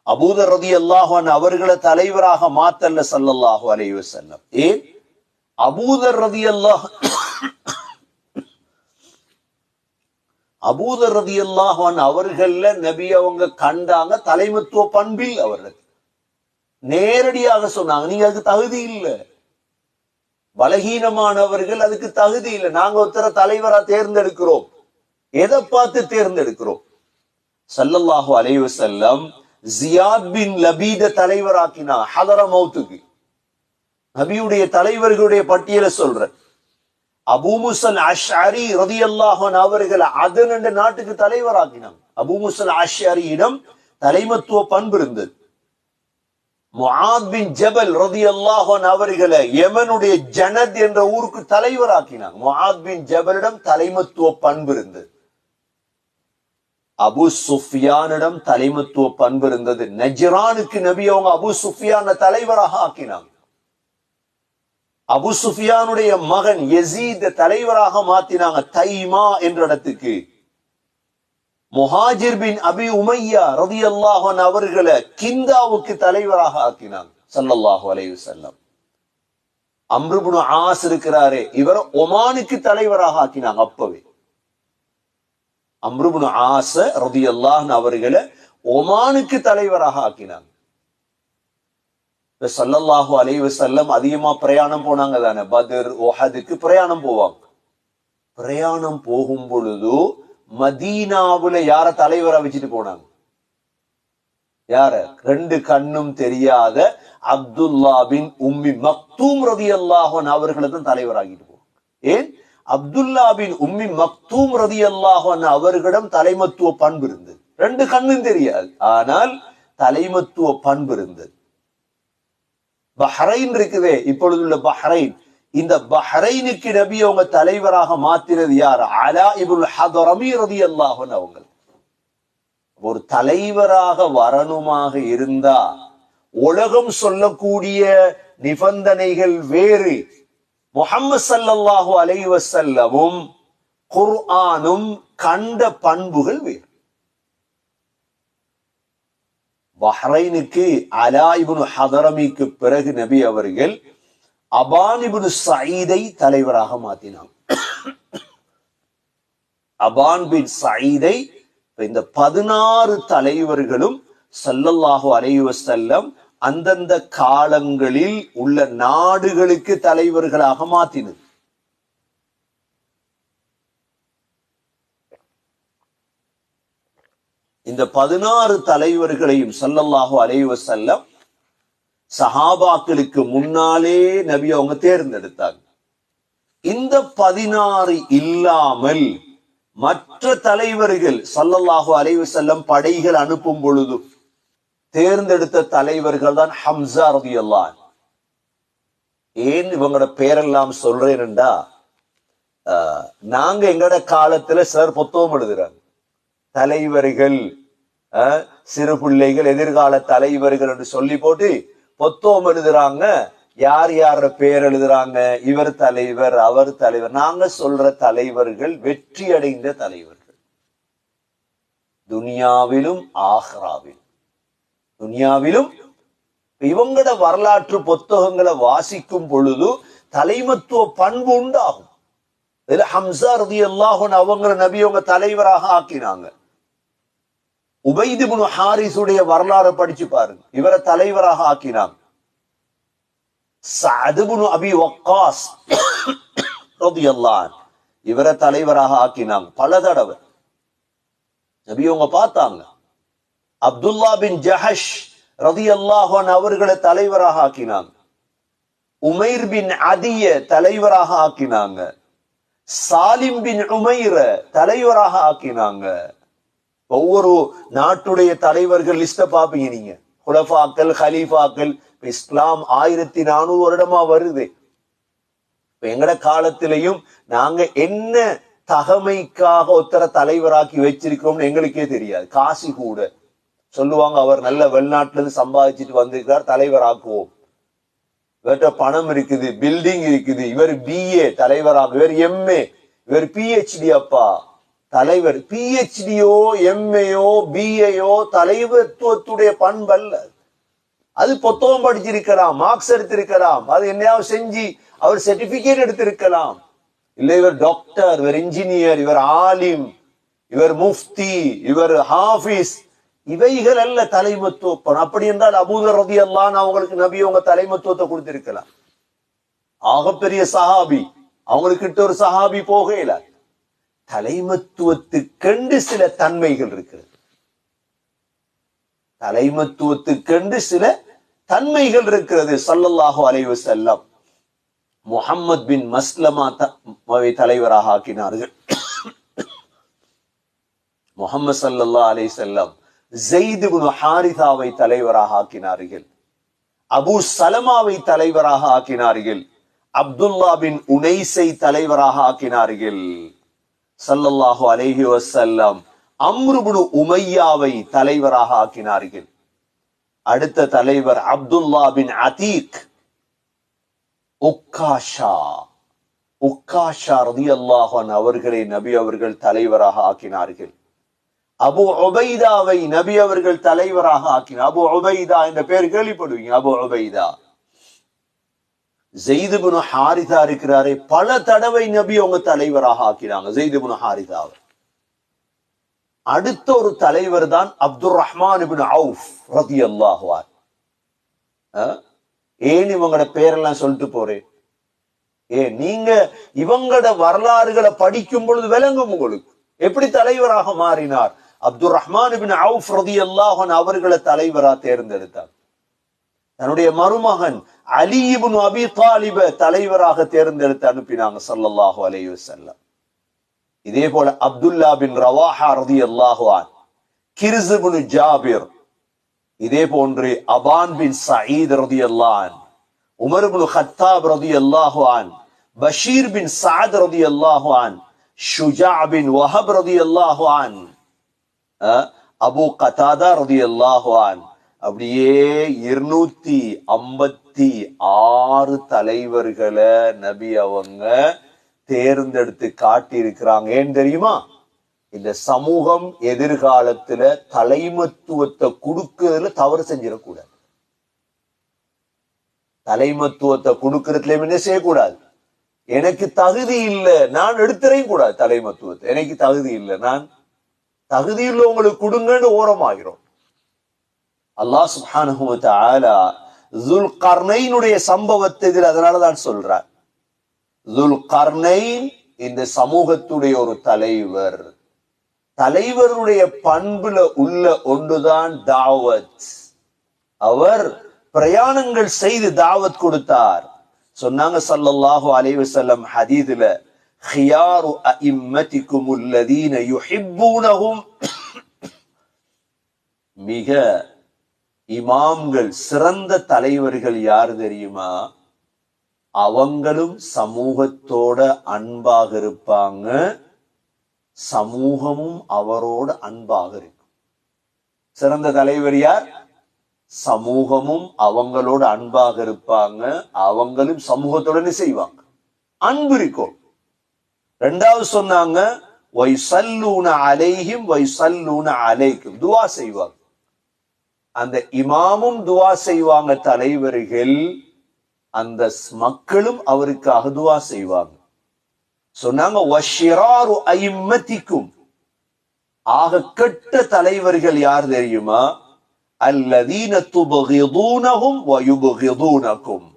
அபூதர் ரலியல்லாஹு அன்ஹு அவர்களை தலைவராக மாத்தல்ல ஸல்லல்லாஹு அலைஹி வஸல்லம். ஏன்? அபூதர் ரலியல்லாஹு அன்ஹு அவர்கள்ல நபி அவங்க கண்டாங்க தலைமத்துவ பண்பில் அவர்கள் நேரடியாக சொன்னாங்க, நீங்க அதுக்கு தகுதி இல்லை, பலகீனமானவர்கள் அதுக்கு தகுதி இல்லை, நாங்க ஒருத்தர தலைவரா தேர்ந்தெடுக்கிறோம். எதை பார்த்து தேர்ந்தெடுக்கிறோம்? ஸல்லல்லாஹு அலைஹி வஸல்லம் ஜியாத் பின் லபீத தலைவராக்கினா ஹதரமௌத்துக்கு. நபியுடைய தலைவர்களுடைய பட்டியலை சொல்றேன். அபூ மூஸல் அஷ்அரி ரலியல்லாஹு அன்ஹு அவர்களை அதன் என்ற நாட்டுக்கு தலைவராக்கினாங்க. அபூ மூஸல் அஷ்அரியிடம் தலைமத்துவ பண்பு இருந்தது. முஆத் பின் ஜபல் ரலியல்லாஹு அன்ஹு அவர்களை யமனுடைய ஜனத் என்ற ஊருக்கு தலைவராக்கினாங்க. முஆத் பின் ஜபலிடம் தலைமத்துவ பண்பு இருந்தது. அபு சுஃபியானிடம் தலைமத்துவ பண்பு இருந்தது. நஜ்ரானுக்கு நபி அவங்க அபு சுஃபியான தலைவராக ஆக்கினாங்க. அபு சுஃபியானுடைய மகன் யசீத் தலைவராக மாத்தினாங்க தைமா என்ற இடத்துக்கு. முஹாஜிர் பின் அபி உமையா ரலியல்லாஹு அன்ஹு அவர்களை கிந்தாவுக்கு தலைவராக ஆக்கினாங்க ஸல்லல்லாஹு அலைஹி வஸல்லம். அம்ர் இப்னு ஆஸ் இருக்கிறாரே, இவர் ஒமானுக்கு தலைவராக ஆக்கினாங்க. அப்பவே அம்ர் இப்னு ஆஸ் ரலியல்லாஹு அன்ஹு அவர்களை ஒமானுக்கு தலைவராக ஆக்கினாங்க. ஸல்லல்லாஹு அலைஹி வஸல்லம் அதிகமா பிரயாணம் போனாங்க தானே, பத்ர் உஹதுக்கு பிரயாணம் போவாங்க. பிரயாணம் போகும் பொழுது மதீனாவுல யார தலைவரா வச்சுட்டு போனாங்க? யார? ரெண்டு கண்ணும் தெரியாத அப்துல்லா பின் உம்மி மக்தூம் ரலியல்லாஹு அன்ஹு அவர்களை தான் தலைவராகிட்டு போவாங்க. ஏன்? அப்துல்லா பின் உம்மி மக்தூம் ரலியல்லாஹு அன்ஹு அவர்களிடம் தலைமத்துவ பண்பு இருந்தது. ரெண்டு கண்ணும் தெரியாது, ஆனால் தலைமத்துவ பண்பு இருந்தது. பஹ்ரைன் இருக்குதே, இப்பொழுதுள்ள பஹ்ரைன், இந்த பஹ்ரைனுக்கு நபி அவங்க தலைவராக மாத்தினது யார்? அலா இப்னுல் ஹதரமி ரலியல்லாஹு அன்ஹு அவங்க. ஒரு தலைவராக வரணுமாக இருந்தா உலகம் சொல்லக்கூடிய நிபந்தனைகள் வேறு, முஹம்மது ஸல்லல்லாஹு அலைஹி வஸல்லமும் குர்ஆனும் கண்ட பண்புகள் வேறு. பஹ்ரைனுக்கு அலா இப்னு ஹதரமிக்கு பிறகு நபி அவர்கள் அபான் இப்னு சயீதை தலைவராக மாத்தினாங்க. அபான் பின் சயீதை. இந்த 16 தலைவர்களும் ஸல்லல்லாஹு அலைஹி வஸல்லம் அந்தந்த காலங்களில் உள்ள நாடுகளுக்கு தலைவர்களாக மாத்தினது. இந்த 16 தலைவர்களையும் ஸல்லல்லாஹு அலைஹி வஸல்லம் சஹாபாக்களுக்கு முன்னாலே நபி அவங்க தேர்ந்தெடுத்தாங்க. இந்த 16 இல்லாமல் மற்ற தலைவர்கள் ஸல்லல்லாஹு அலைஹி வஸல்லம் படைகள் அனுப்பும் பொழுது தேர்ந்தெடுத்த தலைவர்கள் தான் ஹம்ஸா ரலியல்லாஹு அன்ஹு. ஏன் இவங்களோட பேரெல்லாம் சொல்றேன்டா, நாங்க எங்கட காலத்துல சிலர் புத்தகம் எழுதுறாங்க, தலைவர்கள் சிறு பிள்ளைகள் எதிர்கால தலைவர்கள் என்று சொல்லி போட்டு புத்தகம் எழுதுறாங்க. யார் யார பேர் எழுதுறாங்க? இவர் தலைவர், அவர் தலைவர். நாங்க சொல்ற தலைவர்கள் வெற்றி அடைந்த தலைவர்கள், துனியாவிலும் ஆஹ்ராவிலும். துனியாவிலும் இவங்களோட வரலாற்று புத்தகங்களை வாசிக்கும் பொழுது தலைமத்துவ பண்பு உண்டாகும். இதுல ஹம்ஸா ரலியல்லாஹு அன்ஹு அவங்கள நபி அவங்க தலைவராக ஆக்கினாங்க. உபைத் இப்னு ஹாரிஸுடைய வரலாறு படிச்சு பாருங்க, இவரை தலைவராக ஆக்கினாங்க. சஅத் இப்னு அபி வக்காஸ் ரலியல்லாஹு அன்ஹு இவரை தலைவராக ஆக்கினாங்க. பல தடவை நபி அவங்க பார்த்தாங்க. அப்துல்லா பின் ஜஹஷ் ரலியல்லாஹு அன்ஹு அவர்களை தலைவராக ஆக்கினாங்க. உமைர் பின் அதிய தலைவராக ஆக்கினாங்க. சாலிம் பின் உமைர தலைவராக ஆக்கினாங்க. ஒவ்வொரு நாட்டுடைய தலைவர்கள் லிஸ்ட பாப்பீங்க நீங்க, குலஃபாக்கள், ஹலீஃபாக்கள். இஸ்லாம் 1400 வருடமா வருது. எங்கட காலத்திலையும் நாங்க என்ன தகமைக்காக ஒருத்தர தலைவராக்கி வச்சிருக்கோம்னு எங்களுக்கே தெரியாது. காசி கூட சொல்லுவாங்க, அவர் நல்ல வெளிநாட்டுல இருந்து சம்பாதிச்சுட்டு வந்திருக்கிறார், தலைவராக்குவோம். இவர்கிட்ட பணம் இருக்குது, பில்டிங் இருக்குது, இவர் பிஏ தலைவராக, இவர் எம்ஏ, இவர் பிஹெச்டி. அப்பா தலைவர் பிஹெச்டியோ எம்ஏயோ பிஏயோ தலைவத்துவத்துடைய பண்பல்ல. அது புத்தகம் படிச்சிருக்கலாம், மார்க்ஸ் எடுத்திருக்கலாம், அது என்னையாவது செஞ்சு அவர் சர்டிபிகேட் எடுத்திருக்கலாம். இல்ல இவர் டாக்டர், இவர் இன்ஜினியர், இவர் ஆலிம், இவர் முஃப்தி, இவர் ஹாஃபிஸ். இவைகள் அல்ல தலைமத்துவம். அப்படி என்றால் அபூதர் ரலியல்லாஹு அன்ஹு அவங்களுக்கு நபி அவங்க தலைமத்துவத்தை கொடுத்திருக்கலாம். ஆகப்பெரிய சஹாபி, அவங்களுக்கு ஒரு சஹாபி போகல. தலைமத்துவத்துக்கென்று சில தன்மைகள் இருக்கிறது. தலைமத்துவத்துக்கென்று சில தன்மைகள் இருக்கிறது. ஸல்லல்லாஹு அலைஹி வஸல்லம் முஹம்மத் பின் மஸ்லமா தலைவராக ஆக்கினார்கள். முஹம்மது ஸல்லல்லாஹு அலைஹி வஸல்லம் ஸைத் இப்னு ஹாரிஸாவை தலைவராக ஆக்கினார்கள். அபூ சலமாவை தலைவராக ஆக்கினார்கள். அப்துல்லா பின் உனைஸை தலைவராக ஆக்கினார்கள். ஸல்லல்லாஹு அலைஹி வஸல்லம் அம்ர் இப்னு உமையாவை தலைவராக ஆக்கினார்கள். அடுத்த தலைவர் அப்துல்லா பின் அதீக். உக்காஷா ரலியல்லாஹு அன்ஹு அவர்களை நபி அவர்கள் தலைவராக ஆக்கினார்கள். அபு உபைதாவை நபி அவர்கள் தலைவராக ஆக்கினார். அபு உபைதா என்ற பெயர் கேள்விப்படுவீங்க. அபு உபைதா. ஸெய்த் இப்னு ஹாரிஸா இருக்கிறாரே, பல தடவை நபி அவங்க தலைவராக ஆக்கினாங்க ஸெய்த் இப்னு ஹாரிஸாவை. அடுத்த ஒரு தலைவர் தான் அப்துர் ரஹ்மான் இப்னு அவுஃப் ரலியல்லாஹு அன்ஹு. ஏன் இவங்களோட பேரெல்லாம் சொல்லிட்டு போறேன்? நீங்க இவங்களோட வரலாறுகளை படிக்கும் பொழுது விளங்கும் உங்களுக்கு எப்படி தலைவராக மாறினார். அப்துர் ரஹ்மான் இப்னு அவுஃப் ரலியல்லாஹு அன்ஹு அவர்களை தலைவராக தேர்ந்தெடுத்தார். தன்னுடைய மருமகன் அலி இப்னு அபி தாலிப தலைவராக தேர்ந்தெடுத்து அனுப்பினாங்க ஸல்லல்லாஹு அலைஹி வஸல்லம். இதே போல அப்துல்லா பின் ரவாஹா ரலியல்லாஹு அன்ஹு, கிர்ஸ் இப்னு ஜாபிர், இதே போன்று அபான் பின் சயீத் ரலியல்லாஹு அன்ஹு, உமர் இப்னு கத்தாப் ரலியல்லாஹு அன்ஹு, பஷீர் பின் சஅத் ரலியல்லாஹு அன்ஹு, ஷுஜா பின் வஹப் ரலியல்லாஹு அன்ஹு, அபு கதாதா ரலியல்லாஹு அன்ஹு. அப்படியே 256 தலைவர்களை நபி அவங்க தேர்ந்தெடுத்து காட்டி இருக்கிறாங்க. ஏன் தெரியுமா? இந்த சமூகம் எதிர்காலத்துல தலைமத்துவத்தை கொடுக்கறதுல தவறு செஞ்சிடக்கூடாது. தலைமத்துவத்தை கொடுக்கறதுல என்ன செய்யக்கூடாது? எனக்கு தகுதி இல்லை, நான் எடுத்துறையும் கூடாது. தலைமத்துவத்தை எனக்கு தகுதி இல்லை, நான் தகுதி உள்ளவங்களுக்கு கொடுங்கன்னு ஓரமாகிறோம். அல்லாஹ் சுப்ஹானஹு வ தஆலா ஸுல்கர்னைனுடைய சம்பவத்தை இதில் அதனாலதான் சொல்றார். ஸுல்கர்னைன் இந்த சமூகத்துடைய ஒரு தலைவர். தலைவருடைய பண்புல உள்ள ஒன்றுதான் தாவத். அவர் பிரயாணங்கள் செய்து தாவத் கொடுத்தார். சொன்னாங்க ஸல்லல்லாஹு அலைஹி வஸல்லம் ஹதீஸ்ல, خيار أئمتكم الذين يحبونهم. மிக இமாம்கள் சிறந்த தலைவர்கள் யார் தெரியுமா? அவங்களும் சமூகத்தோட அன்பாக இருப்பாங்க, சமூகமும் அவரோட அன்பாக இருக்கும். சிறந்த தலைவர் யார்? சமூகமும் அவங்களோட அன்பாக இருப்பாங்க, அவங்களும் சமூகத்தோட செய்வாங்க, அன்பு இருக்கும். ரெண்டாவது சொன்னாங்க, வைஸல்லூன அலைஹிம் வைஸல்லூன அலைக்கும், துஆ செய்வாங்க. அந்த இமாமும் துஆ செய்வாங்க தலைவர்கள், அந்த மக்களும் அவருக்காக துஆ செய்வாங்க. சொன்னாங்க, வஷ்ஷிராரு அயிம்மத்திக்கும், ஆக கெட்ட தலைவர்கள் யார் தெரியுமா? அல்லதீன துபகிதூனஹும் வயுபகிதூனகும்,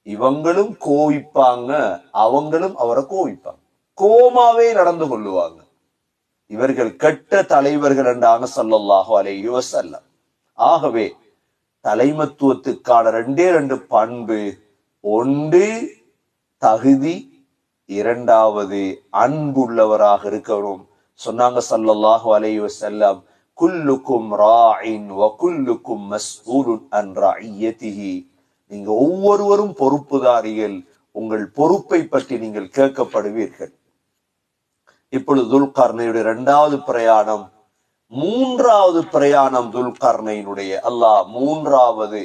இவங்களும் கோவிப்பாங்க, அவங்களும் அவரை கோவிப்பாங்க, கோமாவே நடந்து கொள்ளுவாங்க. இவர்கள் கெட்ட தலைவர்கள் என்றாங்க ஸல்லல்லாஹு அலைஹி வஸல்லம். ஆகவே தலைமத்துவத்துக்கான ரெண்டு பண்பு, ஒன்று தகுதி, இரண்டாவது அன்புள்ளவராக இருக்கணும். சொன்னாங்க ஸல்லல்லாஹு அலைஹி வஸல்லம், குல்லுக்கும் ராஇன் வ குல்லுக்கும் மஸ்ஊலுன் அன் ரஇய்யதிஹி, நீங்க ஒவ்வொருவரும் பொறுப்புதாரிகள், உங்கள் பொறுப்பை பற்றி நீங்கள் கேட்கப்படுவீர்கள். இப்பொழுது துல்கர்னைனுடைய இரண்டாவது பிரயாணம், மூன்றாவது பிரயாணம் துல்கர்னைனுடைய. அல்லாஹ் மூன்றாவது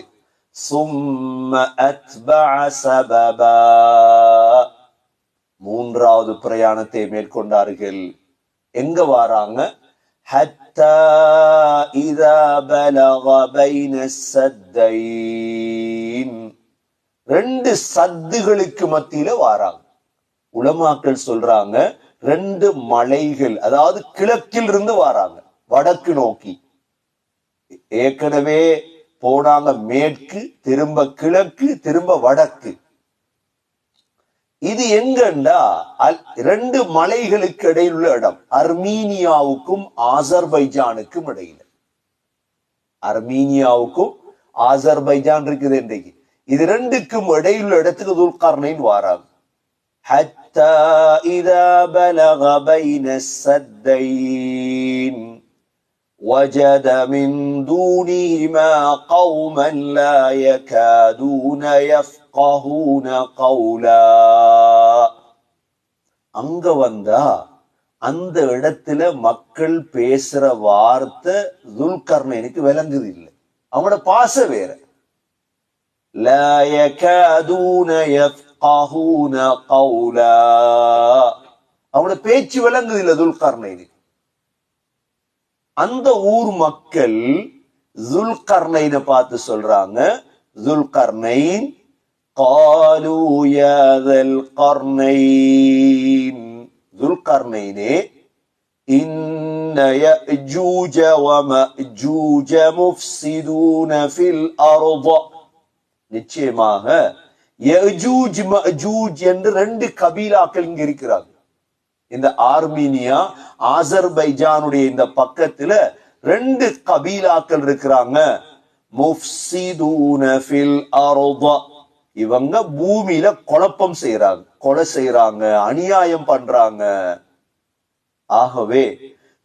சும்ம அத்பஅ சபபா, மூன்றாவது பிரயாணத்தை மேற்கொண்டார்கள். எங்க வாராங்க? ஹத்தா இதா பலக பைன ஸத்தைன், ரெண்டு சத்துகளுக்கு மத்தியில வாராங்க. உலமாக்கள் சொல்றாங்க, ரெண்டு மலைகள், அதாவது கிழக்கில் இருந்து வாராங்க வடக்கு நோக்கி. ஏற்கனவே போனாங்க மேற்கு, திரும்ப கிழக்கு, திரும்ப வடக்கு. இது எங்கண்டா ரெண்டு மலைகளுக்கு இடையில் உள்ள இடம், அர்மீனியாவுக்கும் ஆசர்பைஜானுக்கும் இடையில. அர்மீனியாவுக்கும் ஆசர்பைஜான் இருக்குது இன்றைக்கு. இது ரெண்டுக்கும் இடையிலுள்ள இடத்துக்கு துல்கர்னைன் வாராங்க. حتى إذا بلغ بين السدين وجد من دونهما قوما لا يكادون يفقهون قولا. அங்க வந்தா அந்த இடத்துல மக்கள் பேசுற வார்த்தை துல்கர்னைனுக்கு விளங்குது இல்லை. அவங்களோட பாச வேற. லா யகாதுன யஃப்கஹூன கௌலா, அவங்களோட பேச்சு விளங்குது இல்ல துல்கர்னைனுக்கு. அந்த ஊர் மக்கள் துல்கர்னைனை பார்த்து சொல்றாங்க, துல்கர்னைன் قالوا يا ذا القرنين துல்கர்னைனே إن يأجوج ومأجوج مفسدون في الأرض, நிச்சயமாக யஜூஜ் மஜூஜ் என்று ரெண்டு கபீலாக்கள் இங்க இருக்கிறாங்க. இந்த ஆர்மீனியா ஆசர்பைஜானுடைய இந்த பக்கத்துல ரெண்டு கபீலாக்கள் இருக்கிறாங்க. முஃப்ஸிதூன ஃபில் அர்த, இவங்க பூமியில குழப்பம் செய்யறாங்க, கொலை செய்யறாங்க, அநியாயம் பண்றாங்க. ஆகவே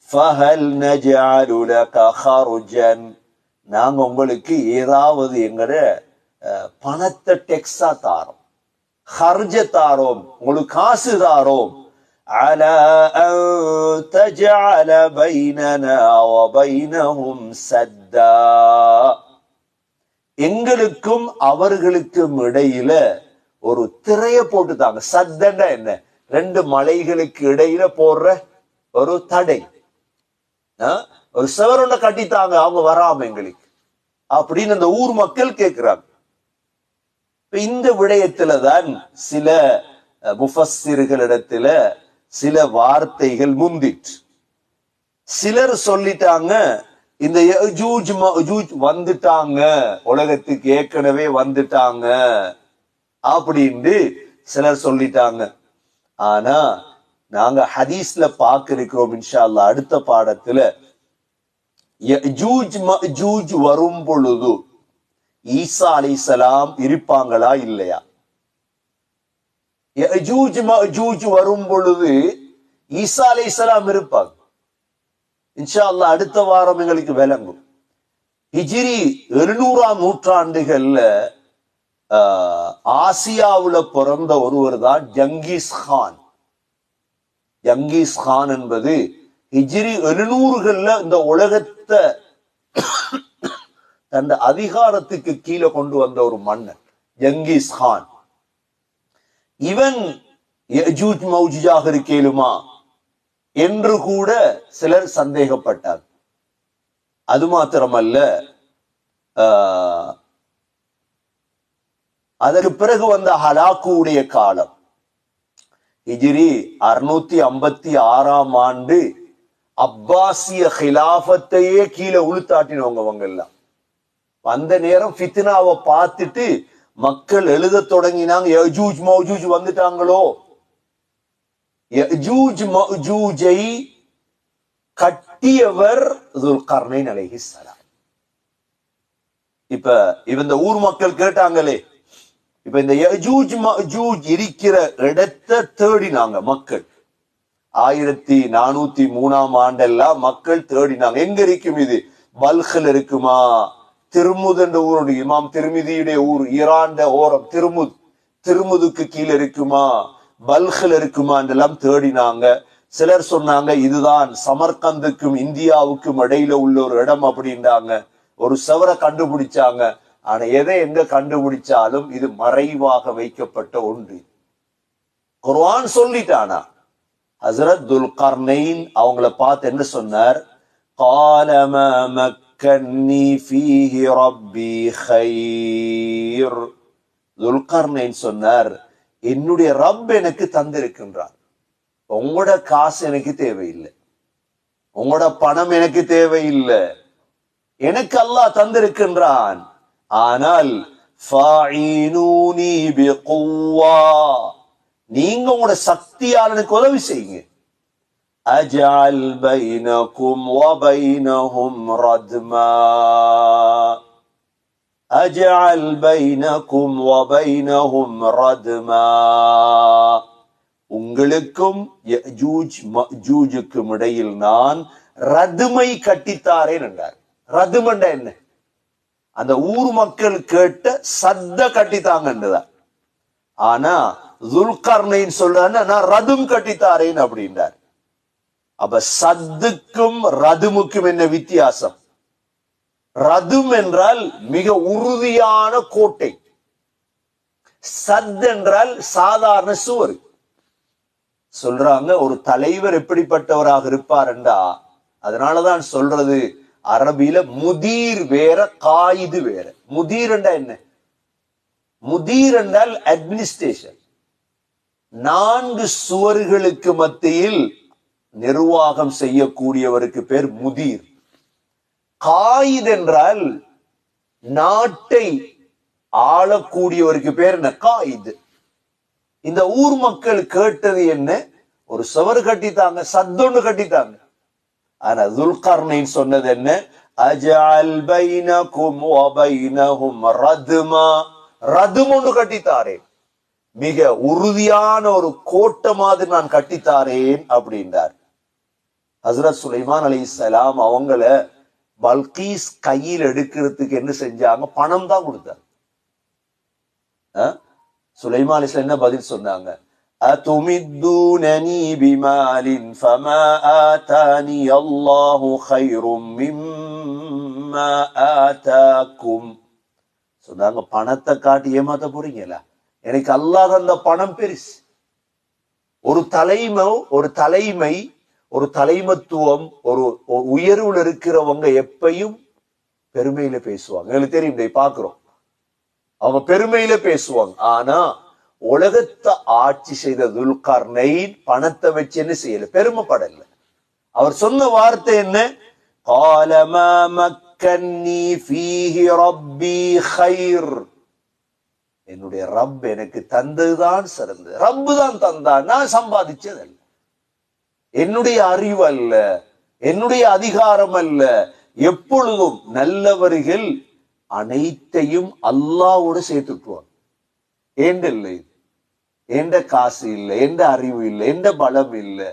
ஃபஹல் நஜஅலு லக ஹர்ஜன், நாங்க உங்களுக்கு ஏதாவது எங்கட பணத்தை டெக்ஸா தாரோம், ஹர்ஜ தாரோம், உங்களுக்கு காசு தாரோம். அலா அன் தஜஅல பைனனா வ பைனஹும் சத்தா, எங்களுக்கும் அவர்களுக்கும் இடையில ஒரு திரைய போட்டுதாங்க. சத்தண்டா என்ன? ரெண்டு மலைகளுக்கு இடையில போடுற ஒரு தடை, ஒரு செவரொண்ட கட்டித்தாங்க, அவங்க வராம எங்களுக்கு அப்படின்னு அந்த ஊர் மக்கள் கேட்கிறாங்க. இந்த விடயத்துலதான் சில முஃபஸ்ஸிர்களிடத்துல சில வார்த்தைகள் முந்திட்டு. சிலர் சொல்லிட்டாங்க இந்த யஜூஜ் மஜூஜ் வந்துட்டாங்க, உலகத்துக்கு ஏற்கனவே வந்துட்டாங்க அப்படின்னு சிலர் சொல்லிட்டாங்க. ஆனா நாங்க ஹதீஸ்ல பார்க்க இருக்கிறோம் இன்ஷா அல்லாஹ் அடுத்த பாடத்துல, யஜூஜ் மஜூஜ் வரும் பொழுது ஈசா அலைஹிஸ்ஸலாம் இருப்பாங்களா இல்லையா? யஜூஜ் மஜூஜ் வரும் பொழுது ஈசா அலைஹிஸ்ஸலாம் இருப்பாங்க. இன்ஷா அல்லாஹ் அடுத்த வாரம் எங்களுக்கு விளங்கும். ஹிஜ்ரி 700ஆம் நூற்றாண்டுகள்ல ஆசியாவுல பிறந்த ஒருவர் தான் ஜங்கீஸ் கான். ஜங்கீஸ் கான் என்பது ஹிஜ்ரி 700கள்ல இந்த உலகத்தை தன் அதிகாரத்துக்கு கீழே கொண்டு வந்த ஒரு மன்னன் ஜங்கீஸ் கான். இவன் யஜூஜ் மௌஜூஜாக இருக்கேலுமா என்று கூட சிலர் சந்தேகப்பட்டார். அது மாத்திரமல்ல, அதற்கு பிறகு வந்த ஹலாக்குடைய காலம் ஹிஜ்ரி 656ஆம் ஆண்டு அப்பாசிய ஹிலாஃபத்தையே கீழே உளுத்தாட்டினவங்க எல்லாம். அந்த நேரம் ஃபித்னாவை பார்த்துட்டு மக்கள் எழுத தொடங்கினாங்க, யஜூஜ் மௌஜூஜ் வந்துட்டாங்களோ. யஜூஜ் மஜூஜை கட்டியவர் துல்கர்னைன் அலைஹிஸ்ஸலாம். இப்ப இந்த ஊர் மக்கள் கேட்டாங்களே, இப்ப இந்த யஜூஜ் மஜூஜ் இருக்கிற இடத்தை தேடினாங்க மக்கள். 1403ஆம் ஆண்டெல்லாம் மக்கள் தேடினாங்க, எங்க இருக்கும் இது? பல்கல் இருக்குமா? திருமுது என்ற ஊருடைய இமாம் திருமிதியுடைய ஊர், ஈரான் ஓரம் திருமுதுக்கு கீழே இருக்குமா, பல்கல் இருக்குமா என்றெல்லாம் தேடினாங்க. சிலர் சொன்னாங்க இதுதான் சமர்கந்துக்கும் இந்தியாவுக்கும் இடையில உள்ள ஒரு இடம் அப்படின்றாங்க. ஒரு செவரை கண்டுபிடிச்சாங்க. ஆனா எதை எங்க கண்டுபிடிச்சாலும் இது மறைவாக வைக்கப்பட்ட ஒன்று. குர்ஆன் சொல்லிட்டானா? ஹஸரத் துல்கர்னைன் அவங்கள பார்த்து என்ன சொன்னார்? قال ما مكنني فيه ربي خير. துல்கர்னைன் சொன்னார், என்னுடைய ரப் எனக்கு தந்திருக்கின்றார். உங்களோட காசு எனக்கு தேவையில்லை, உங்களோட பணம் எனக்கு தேவையில்லை, எனக்கு அல்லாஹ் தந்திருக்கின்றான். ஆனால் فاعينوني بقوة, நீங்க உங்களோட சக்தியால் எனக்கு உதவி செய்யுங்க. أجعل بينكم وبينهم ردما, أجعل بينكم وبينهم ردما, உங்களுக்கும் யஜூஜ் மஜூஜுக்கும் இடையில் நான் ரதுமை கட்டித்தாரேன் என்றார். ரதுமண்டா என்ன? அந்த ஊர் மக்கள் கேட்ட சத்த கட்டித்தாங்கன்றதான். ஆனா துல்கர்னைன் சொல்றாரு, நான் ரதும் கட்டித்தாரேன் அப்படின்றார். அப்ப சத்துக்கும் ரதுமுக்கும் என்ன வித்தியாசம்? ரதும் என்றால் மிக உறுதியான கோட்டை, சத் என்றால் சாதாரண சுவர். சொல்றாங்க ஒரு தலைவர் எப்படிப்பட்டவராக இருப்பார் என்றா, அதனாலதான் சொல்றது அரபியில முதீர் வேற காயிது வேற. முதீர் என்றா என்ன? முதீர் என்றால் அட்மினிஸ்ட்ரேஷன், 4 சுவர்களுக்கு மத்தியில் நிர்வாகம் செய்யக்கூடியவருக்கு பேர் முதீர். காயித் என்றால் நாட்டை ஆளக்கூடியவருக்கு பேர் என்ன? காயித். இந்த ஊர் மக்கள் கேட்டது என்ன? ஒரு சுவர் கட்டித்தாங்க, சத்தொன்னு கட்டித்தாங்க. ஆனா துல்கர்னைன் சொன்னது என்ன? அஜஅல் பைனகும் வ பைனஹும் ரத்மா, ரதும் ஒன்று கட்டித்தாரேன், மிக உறுதியான ஒரு கோட்டை மாதிரி நான் கட்டித்தாரேன் அப்படின்றார். ஹஸ்ரத் சுலைமான் அலைஹிஸ்ஸலாம் அவங்கள பல்கீஸ் கையில் எடுக்கிறதுக்கு என்ன செஞ்சாங்க? பணம் தான் கொடுத்தாங்க. சுலைமான் அலைஹிஸ்ஸலாம் என்ன பதில் சொன்னாங்க? அதுமித்தூனனி பிமாலின் ஃபமா ஆதானி அல்லாஹு கைரும் மிம்மா ஆதாக்கும். சொன்னாங்க, பணத்தை காட்டி ஏமாத்த போறீங்களா? எனக்கு அல்லாஹ் அந்த பணம் பெருசு. ஒரு தலைமை ஒரு தலைமத்துவம், ஒரு உயர்வுல இருக்கிறவங்க எப்பையும் பெருமையில பேசுவாங்க. எங்களுக்கு தெரியும், பாக்குறோம், அவங்க பெருமையில பேசுவாங்க. ஆனா உலகத்தை ஆட்சி செய்த துல்கர்னைன் பணத்தை வச்சு என்ன செய்யல? பெருமைப்படல. அவர் சொன்ன வார்த்தை என்ன? قال ما مكنني فيه ربي خير. என்னுடைய ரப் எனக்கு தந்ததுதான் சிறந்தது. ரப்பு தான் தந்தான், நான் சம்பாதிச்சதல்ல. என்னுடைய அறிவு அல்ல, என்னுடைய அதிகாரம் அல்ல. எப்பொழுதும் நல்லவர்கள் அனைத்தையும் அல்லாஹ்வோட சேர்த்துக்குவாங்க. ஏண்ட இல்லை, எந்த காசு இல்லை, எந்த அறிவு இல்லை, எந்த பலம் இல்லை,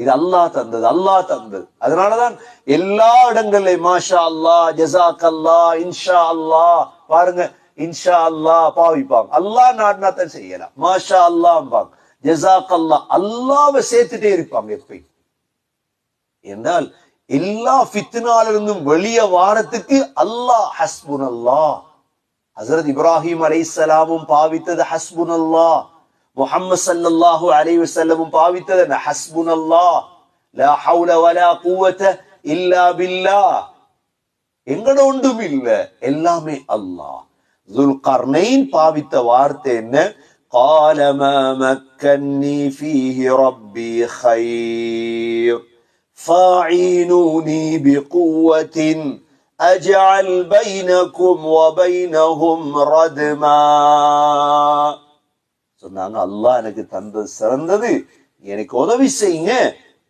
இது அல்லாஹ் தந்தது, அல்லாஹ் தந்தது. அதனாலதான் எல்லா இடங்கள்லயும் மாஷா அல்லாஹ், ஜஸாக் அல்லாஹ், இன்ஷா அல்லாஹ், பாருங்க, இன்ஷா அல்லாஹ் பாவிப்பாங்க. அல்லாஹ் நாடினாத்தான் செய்யலாம். மாஷா அல்லாஹ், ஜஸாக் அல்லாஹ், அல்லாஹ்வை சேர்த்துட்டே இருப்பாங்க எப்பயும். என்றால் எல்லா ஃபித்னால இருந்தும் வெளியே வாரத்துக்கு அல்லாஹ் ஹஸ்புனல்லாஹ். ஹஸரத் இப்ராஹிம் அலைஹிஸ்ஸலாமும் பாவித்தது ஹஸ்புனல்லாஹ். முஹம்மது ஸல்லல்லாஹு அலைஹி வஸல்லமும் பாவித்தது ஹஸ்புனல்லாஹ், லா ஹவுல வலா குவத இல்லா பில்லாஹ். எங்கட ஒன்றும் இல்ல, எல்லாமே அல்லாஹ். துல்கர்னைன் பாவித்த வார்த்தை என்ன? قال ما مكنني فيه ربي خير فاعينوني بقوة أجعل بينكم وبينهم ردما. சொன்னாங்க, அல்லாஹ் எனக்கு தந்தது சிறந்தது, எனக்கு உதவி செய்யுங்க,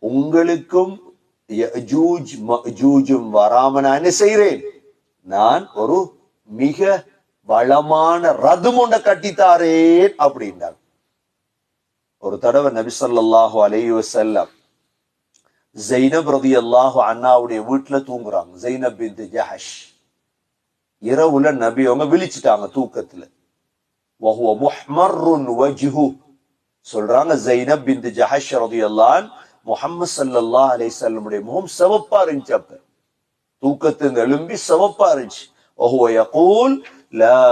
உங்களுக்கும் யஜூஜ் மஜூஜும் வராம நான் என்ன செய்றேன்? நான் ஒரு மிக பலமான ரதம் ஒன்றை கட்டித்தாரேன் அப்படின்றார். ஒரு தடவை நபி ஸல்லல்லாஹு அலைஹி வஸல்லம் ஸைனப் ரலியல்லாஹு அன்ஹாவுடைய வீட்டுல தூங்குறாங்க. ஸைனப் பின்த் ஜஹஷ். இரவுல நபி அவங்க விழிச்சிட்டாங்க தூக்கத்துல. வஹுவ முஹ்மர்ருன் வஜ்ஹு. சொல்றாங்க, ஸைனப் பின்த் ஜஹஷ் ரலியல்லாஹு அன்ஹா முஹம்மது ஸல்லல்லாஹு அலைஹி வஸல்லமுடைய முகம் சிவப்பா இருந்துச்சு. அப்ப தூக்கத்துல எழும்பி சிவப்பா இருந்துச்சு. வஹுவ யகூல் லா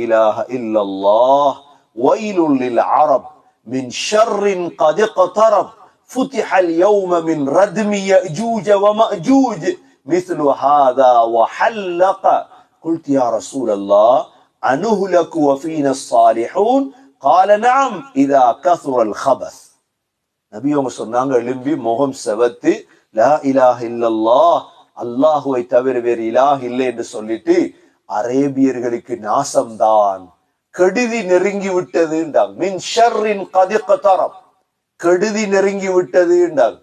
இலாஹ இல்லல்லாஹ் வய்லுல் லில் அரப் மின் ஷர்ரின் கத் இக்தரப் فتح اليوم من ردم يأجوج ومأجوج مثل هذا وحلق. قلت يا رسول الله أنهلك وفينا الصالحون؟ قال نعم إذا كثر الخبث. நபி அவங்க சொன்னாங்க, எழும்பி முகம் செவத்து லா இலாஹ இல்லல்லாஹ், அல்லாஹுவை தவிர வேறு இலாஹ் இல்லை என்று சொல்லிட்டு, அரேபியர்களுக்கு நாசம்தான், கெடுதி நெருங்கி விட்டது என்றாங்க. மின் ஷர்ரின் கத் இக்தரப், கெடுதி நெருங்கி விட்டது என்றாங்க.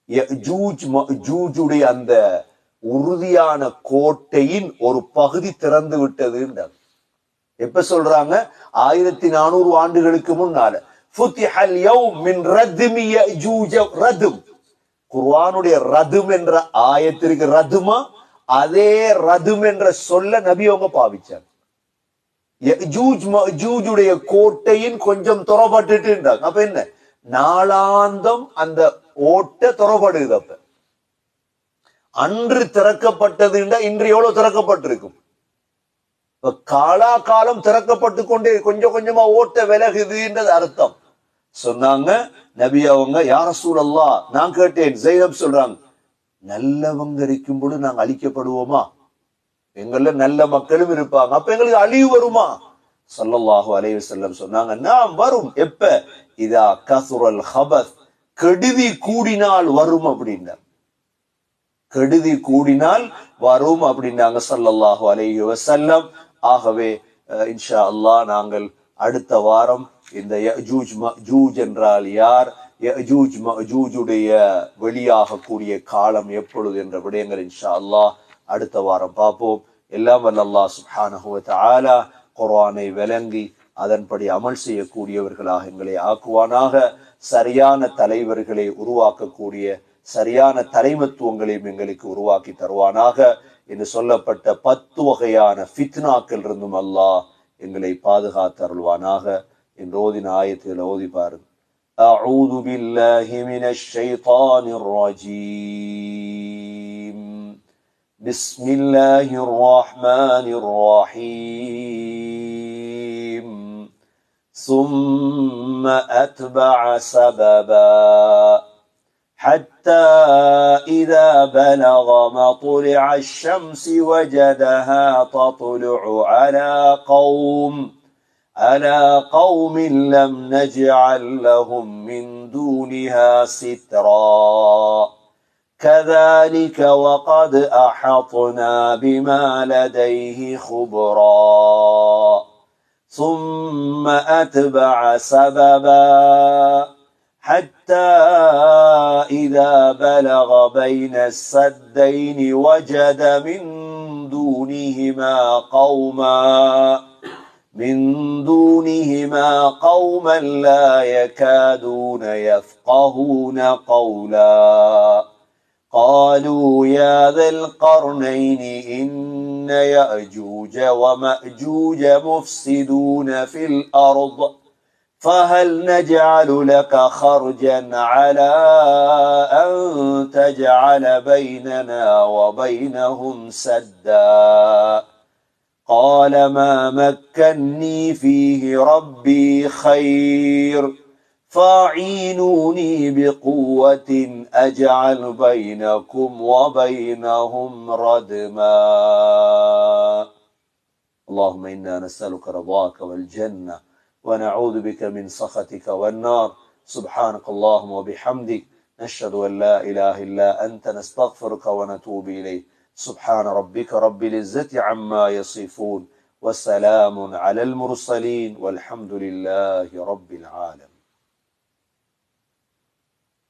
யஜூஜ் மஜூஜுடைய அந்த உறுதியான கோட்டையின் ஒரு பகுதி திறந்து விட்டது என்றாங்க. எப்ப சொல்றாங்க? 1400 ஆண்டுகளுக்கு முன்னால. ஃபுத்திஹல் யௌம் மின் ரத்மி யஜூஜ. ரதும், குர்ஆனுடைய ரதும் என்ற ஆயத்திற்கு ரதுமா, அதே ரதும் என்ற சொல்ல நபி அவங்க பாவிச்சாங்க. யஜூஜ் மஜூஜுடைய கோட்டையின் கொஞ்சம் துறப்பட்டுட்டு இருந்தாங்க. அப்ப என்ன? நாளாந்தம் அந்த ஓட்ட துறப்படுது. அப்ப அன்று திறக்கப்பட்டதுண்டா இன்று எவ்வளவு திறக்கப்பட்டிருக்கும். இப்ப காலாகாலம் திறக்கப்பட்டு கொண்டே கொஞ்சம் கொஞ்சமா ஓட்ட விலகுதுன்றது அர்த்தம். சொன்னாங்க நபி அவங்க, யா ரசூலல்லாஹ், நான் கேட்டேன். ஜைனப் சொல்றாங்க, நல்லவங்க இருக்கும் பொழுது நாங்க அழிக்கப்படுவோமா? எங்கள நல்ல மக்களும் இருப்பாங்க, அப்ப எங்களுக்கு அழிவு வருமா? ஸல்லல்லாஹு அலைஹி வஸல்லம் சொன்னாங்க, நாம் வரும். எப்ப? இதா கஸுரல் ஹபஸ், கெடுதி கூடினால் வரும் அப்படின்னார். கெடுதி கூடினால் வரும் அப்படின்னாங்க ஸல்லல்லாஹு அலைஹி வஸல்லம். ஆகவே இன்ஷா அல்லாஹ் நாங்கள் அடுத்த வாரம் இந்த யஜூஜ் மஜூஜ் என்றால் யார், யஜூஜ் மஜூஜுடைய வெளியாகக்கூடிய காலம் எப்பொழுது என்ற விடயங்கள் இன்ஷா அல்லாஹ் அடுத்த வாரம் பார்ப்போம். எல்லாம் வல்ல அல்லாஹ் சுப்ஹானஹு வ தஆலா குர்ஆனை விளங்கி அதன்படி அமல் செய்யக்கூடியவர்களாக எங்களை ஆக்குவானாக. சரியான தலைவர்களை உருவாக்கக்கூடிய சரியான தலைமத்துவங்களையும் எங்களுக்கு உருவாக்கி தருவானாக. என்று சொல்லப்பட்ட 10 வகையான ஃபித்னாக்கள் இருந்தும் அல்லாஹ் எங்களை பாதுகாத்தருள்வானாக என்று ஓதின ஆயத்தில் ஓதி பாருங்க. அஊது பில்லாஹி மினஷ் ஷைத்தானிர் ரஜீம். பிஸ்மில்லாஹிர் ரஹ்மானிர் ரஹீம். ثم أتبع سببا حتى إذا بلغ مطلع الشمس وجدها تطلع على قوم لم نجعل لهم من دونها سترا كذلك وقد أحطنا بما لديه خبرا ثم أتبع سببا حتى إذا بلغ بين السدين وجد من دونهما قوما لا يكادون يفقهون قولا قالوا يا ذا القرنين إن يأجوج ومأجوج مفسدون في الأرض فهل نجعل لك خرجا على أن تجعل بيننا وبينهم سدا قال ما مكني فيه ربي خير فاعينوني بقوة أجعل بينكم وبينهم ردما. اللهم إنا نسألك رضاك والجنة ونعوذ بك من سخطك والنار. سبحانك اللهم وبحمدك نشهد أن لا إله إلا أنت نستغفرك ونتوب إليك. سبحان ربك رب العزة عما يصفون وسلام على المرسلين والحمد لله رب العالمين.